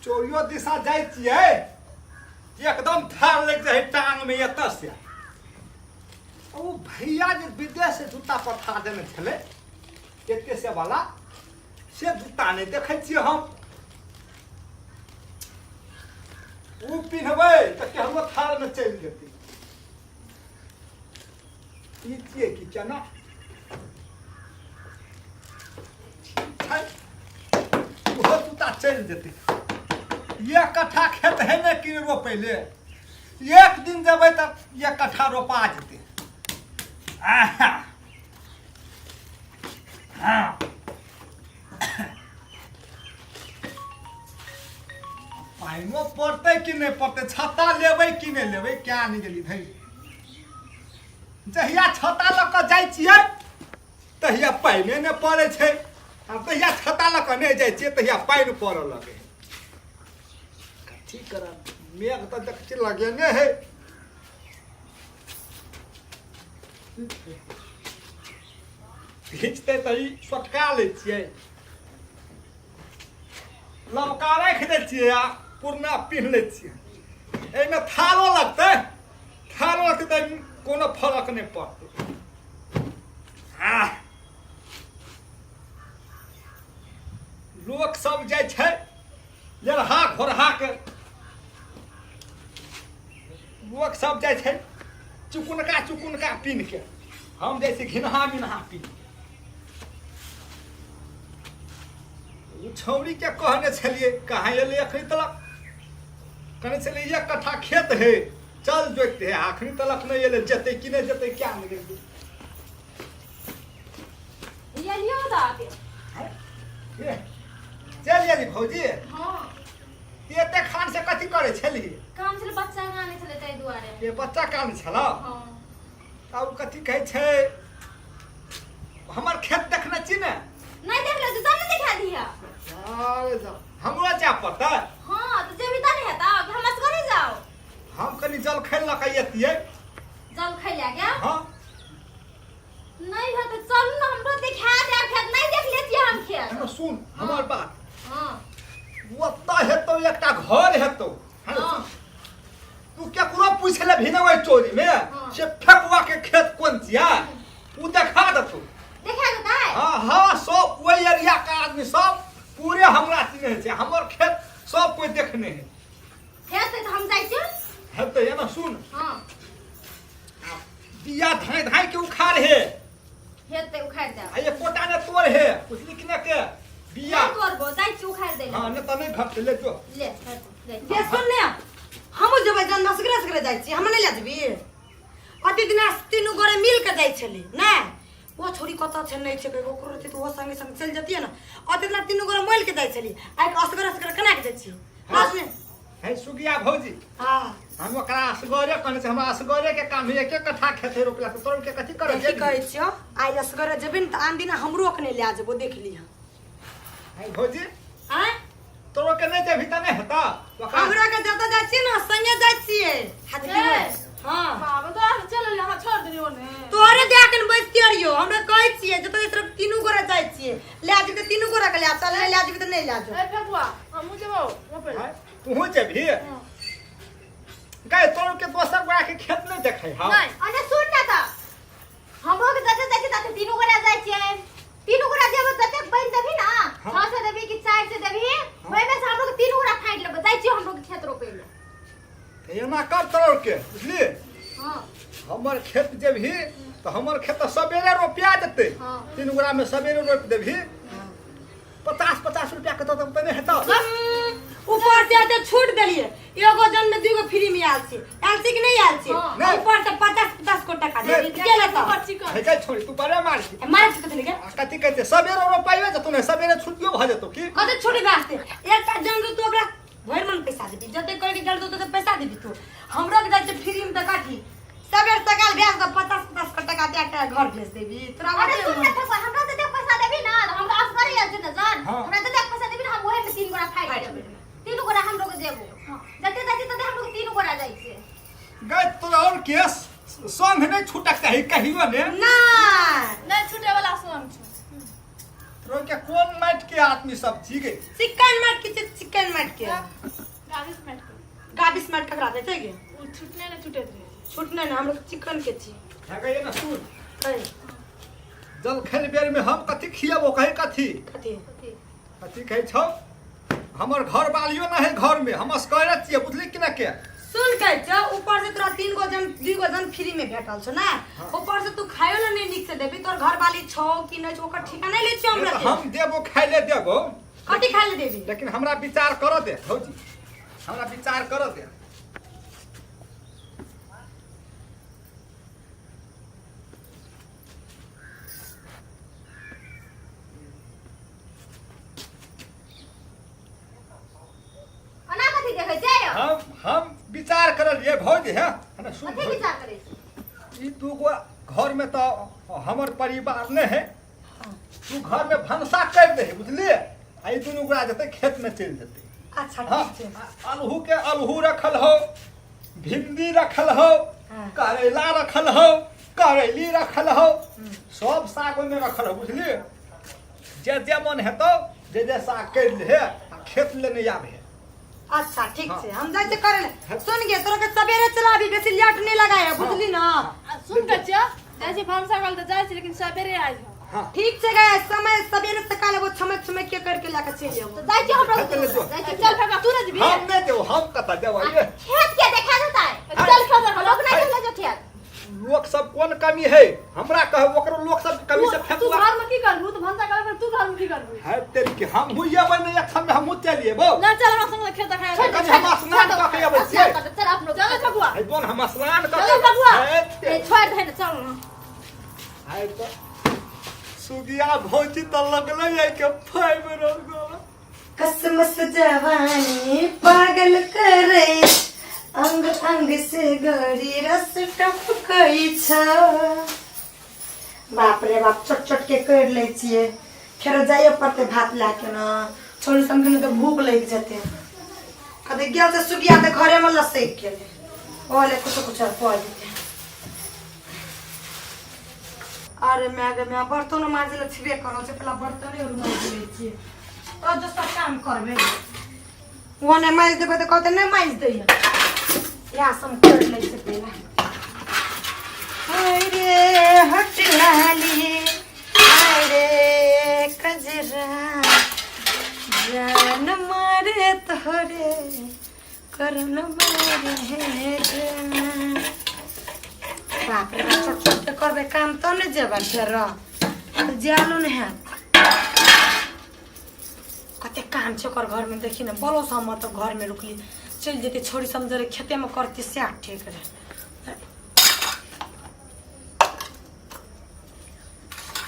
चोरियो दिशा जाय छियै एकदम धार लग जाए टांग में एतऽ से ओ भैया जे विदेश से जूता पठा देने छले एते से वाला से जूता नहीं देखे छियै हम उ पिन्हबै तऽ केहनो थार में चलि जेतै ई छियै कि केना छै ओहो जूता चलि जेतै एक कट्ठा खेत है ने कि रोपैले एक दिन जेबै तऽ एक कट्ठा रोपा जेतै पानिओ पड़तै कि नहीं पड़तै छत्ता लेबै कि नहीं लेबै क्या नहीं गेली भाई जहिया छत्ता लऽ कऽ जाइ छियै तहिया पानिए नहि पड़ै छै आ तहिया छत्ता लऽ कऽ नहि जाइ छियै तहिया पानि पड़ऽ लगै ठीक करब मेघ तऽ देख लगेने है खींचते तऽ ई सोटका लै छियै लमका राखि दै छियै आ पुरना पिन्ह लै छियै एहिमे थारो लगतै तऽ कोनो फर्क नहि पड़तै लोक सब जाइ छै लेरहा घोरहाके लोक सब जाइ छै चुकुनका पिन्ह के हम जाइ छी घिनहा मिनहा पिन्ह छौरी के कहने छलिए कहाँ एलिए अखनी तलक कहने छलिए एक कट्ठा खेत है चल जोतते है अखनी तलक नहीं एले जेते कि नहीं जेते क्या नहीं गेल ये लियो दाके चल यानी भौजी हां एते खान से कथी करे छली काम छले बच्चा काने छले तै दुआरे ये बच्चा कान छला हां अब कथी कहै छै हमर खेत देखना छी ने नहीं देख ले तू तब दिखा दिया अरे जा हमरा जा पता हां तो जेबी त नहीं हता हम असगरे जाओ हम कनी जल खैल ल कहिए जल खैला क्या हां नहीं है तो चल ना हमरो दिखा दे खेत नहीं देख लेती हम खेत सुन हमर बात हां ओत्ता हेतौ एकटा घर हेतौ तू केकरो पूछले भिनबै चोरी में से फेकुआ के खेत कोन छिया उ देखा देतौ देखा देता है हां सब ओइ एरिया का आदमी सब पूरे हमरा चिन्हे छै हमर खेत सब कोई देखने है खेत तो हम जाई छी हेतै ना सुन हां बिया धाय के उखाड़ है खेत ते उखाड़ दे आ ये कोटा ने तोड़ है कुछ लिखने के बिया तोड़बो जाई छी उखाड़ दे हां ने त नहीं घट ले जो ले ये सुन ने हम जब जन मसगरे जाई छी हम नहीं ले जबी अति दिन तीनू गोरे मिल के जाई छली ना वो छोरी कत छ नहीं छै ओकरो रहती तो वो संगे संग चल जतिए ना अति दिन तीनू गोरे मिल के जाई छली आइ असगर कना के जाई छी बस ने है सुगिया भौजी हां हम ओकरा असगरे कहने छै हमरा असगरे के काम है एक कट्ठा खेत रोपला तो तोड़ के कथी करे की कहै छियो आइ असगर जबिन त आन दिन हमरो कने ले जेबो देख ली है भौजी हां तोरो के नहीं जेभी त नहीं हेता हमरा के जत जाई छी ना संगे जाई छिए हाथ की हां बाबा तो चल ले हम छोड़ दियो ने तोरे देखन बैठती रियो हमरा कहै छिए जत तरफ तीनू गोरा जाई छिए ले जेबे त तीनू गोरा के ले चल ले जेबे त नहीं ले जो ए फेकुआ हम जेबो रोपे तू जेभी गाय तोरो के दोसर गोरा के खेत नहीं देखै हां नहीं अने सुन ना त हमरो के जते तीनू गोरा जाई छिए तीनू गोरा जेबो जते बन देबी ना 6 से देबी कि 4 से देबी ओइ में से हमरो के तीनू गोरा फाइट लेबो जाई छिए हमरो के खेत रोपे ले एना कर तोरो के बुझली हां हमर खेत जेभी तो हमर खेत सबेरे रोपिया देते तीन गोरा में सबेरे रोप देभी 50 रुपया के तो तने हेता ऊपर से तो छूट देलिए एगो जन में दूगो फ्री में आल छी कि नहीं आल छी ऊपर से 50 को टका दे के लेता है काय छोड़ी तू बड़े मार मार के देने के कथि कहते सबेरे रोपाइबे त तूने सबेरे छुट्टियो भ जेतो की कते छोड़ी वास्ते एकटा जन तो ओकरा भर मन पैसा देबी जते करे के जल तो पैसा देबी तू हमरो के जाते फ्री में त काठी सबेर सकाल भेज तो 50 को टका दे के घर भेज देबी तोरा अरे सुन ना हमरा जते पैसा देबी ना हमरा असगरे आल छी ना जान हमरा जते पैसा देबी हम ओहे में तीन गोरा फाइट देबी तीन गोरा हम लोग देबो जते जाती तते हम लोग तीन गोरा जाई छे गय तोरा और केस संग नहीं छूटक चाही कहियो ने ना नहीं छूटे वाला संग छ रोज के कौन माइट के आदमी सब छी गे चिकन मार के चिकन मार के गाबिस मैट गाबिस मार ककरा देते गे उ छुटने ना छुटे रे छूटने ना हम लोग चिकन के छी है गे ना सुन कहीं जल खेल बेर में हम कथी खियाबो कहे कथी कथी कथी कहे छौ हमर घर वालियो ना है घर में हम असकरे छिए बुझली कि ना के सुन के छ ऊपर से तोरा 3 गो जन 2 गो जन फ्री में भेटल छ ना ऊपर से तू खायो ना नहीं निक से देबी तोर घर वाली छौ कि नै छौ ओकर ठिकाना ले छी हमरा के हम देबो खाइ ले देबो कथी खा ले देबी लेकिन हमरा विचार कर दे भौजी हमरा विचार कर दे अना कथी देखै छै हम विचार करल ये भौजी है ना सुन कथी विचार करै छी ई तू को घर में तो हमर परिवार ने है तू घर में भनसा कर दे बुझली आई दुनू गोरा जते खेत में चल जते अच्छा हाँ, ठीक छै अलहू के अलहू रखल हो भिंडी रखल हो हाँ। करेला रखल हो करेली रखल हो सब साग में रखल हो बुझली जे जे मन हेतो जे साग कर ले खेत ले नहीं आवे अच्छा ठीक हाँ। छै हम जाय छै करे ले सुन गे तोरा के सबेरे चलाबी बेसी लेट नहीं लगाया बुझली ना सुन के छ जैसे भामसा काल त जाय छी लेकिन सबेरे आइ हाँ ठीक छै गए समय सबेरे से काले वो छमक छमक के करके लाके चली आबो जाय छी हमरा चल जो। जाय छी चल फेंका तू ना जबी हम नहीं देव हम कता देव ये खेत के देखा देता है चल खेत लोग ना चल जो खेत लोग सब कौन कमी है हमरा कहे ओकरो लोग सब कमी से तू फेंकला घर में की करबू तू भामसा काल तू घर में की करबू है तेरी के हम हुइया बने अखन में हम चलिए बो ना चल हमरा संग खेत देखा कनी हम स्नान क के आबै छियै चल आप लोग चल फगुआ है कोन हम स्नान क चल फगुआ के ए छोड़ दे ना चल है तो सुगिया भौजी त लगले है के फाइव रोज गो कसमस जवानी पागल करे अंग अंग से गड़ी रस टपकई छ बाप रे बाप छोट छोट के कर ले छिए फेर जाइए पड़ते भात लाके ना छोड़ी समझने तो भूख लग जाते कदे गेल से सुगिया ते घरे में लसेक के ओले कुछ पड़ देते अरे मैं बर्तन माजे छबे करो से पहला बर्तन और माज ले छिए तो जो सब काम करबे वो ने माज देबे तो कहते नहीं माज दे या सम कर ले से पहला हाय रे हट लाली हाय रे कजरा जान मारे तोरे करन मारे है जान बाप रे छोट छोट करबे काम तो नहीं जेबा फेर जानो नहीं है कते काम छै ओकर घर में देखी ना बोलो से हम तो घर में रुकली चल जेते छोड़ी समझ रे खेते में करती से ठीक रे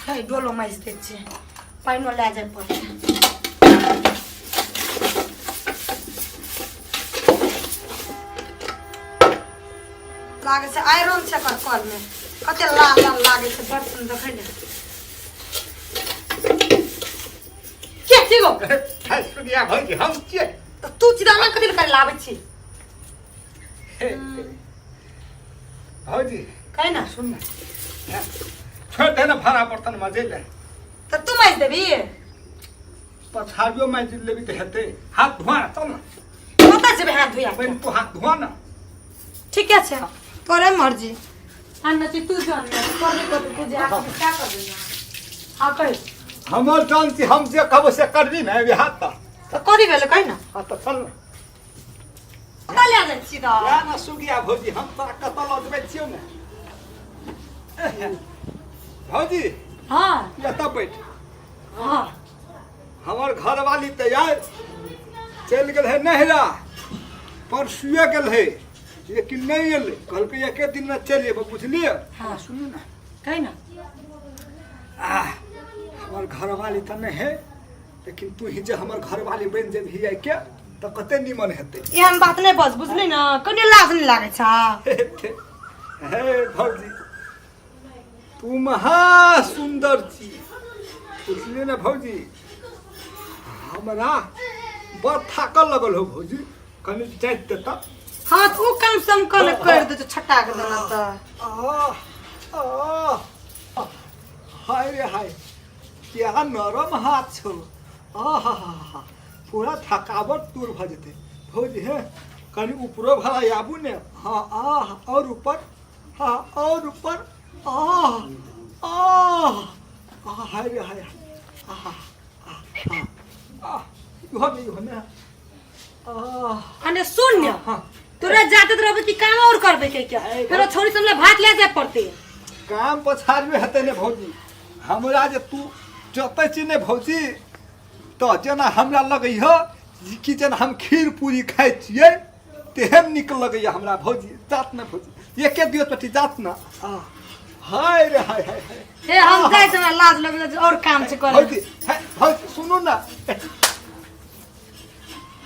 है डोलो माइस दे छै पाइनो ले जाय पड़े लागे छै आयरन छै कर कल में कते लाल लाल लागे छै बर्तन देखै ले के छिगो है सुगिया भौजी हम छियै तो तू चिदाना कथि कर लाबै छी भौजी कहे ना सुन ना छोड़ दे ना भरा बर्तन मजे ले तो तू माइज देबी पछाड़ियो में जिल लेबी तो हेते हाथ धोआ चल ना कतऽ जेबे हाथ धोया पहले तो हाथ धोआ ना ठीक है छै तोरे मर्जी अन्ना छी तू जान कर को तू जा क्या कर देना हां कह हमर जान छी हम जे कहबो से करबी ना अभी हाथ तो कथि भेले कह ना हां तो चल ना कतऽ ले जाइ छी द या ना सुगिया भौजी हम तोरा कतऽ लजबै छियौ ना भौजी हां या तब बैठ हां हमर घरवाली तैयार चल गेल है नहरा परसुए गेल है लेकिन नहीं एले कल के एके दिन में चल जेबो बुझलिए हाँ। सुनू ना कह ना हमर घरवाली त नहीं है लेकिन तू ही जे हमर घरवाली बन जेबही आई के तो कते निमन हेते ये हम बात नहीं बस बुझली ना कने लाज नहीं लागे छा हे भौजी तू महा सुंदर छी बुझलिए ना भौजी हमरा बड़ थाकल लगल हो भौजी कनी जाइत देता हाँ तू काम सम कर दे तो छटा के देना तो हाय रे हाय क्या नरम हाथ छो आहा पूरा थकावट दूर भ जेते भौजी है कनी ऊपरो भला आबू ने हाँ आह और ऊपर हाँ और ऊपर आह आह आह हाय रे हाय आह आह आह यो में आह अने सुन ने हाँ तोरा जाते तो रहबे कि काम और करबे के क्या फिर छोरी समले भात ले जाए पड़ते काम पछाड़ में हते ने भौजी हमरा जे तू जतै छी ने भौजी तो जना हमरा लगै ह कि जना हम खीर पूरी खाइ छियै तेहन निक लगै हमरा भौजी जात न भौजी एके दियो पटी जात न हाय रे हाय हाय हे हम जाय छै लाज लगले और काम से करे भौजी सुनू ना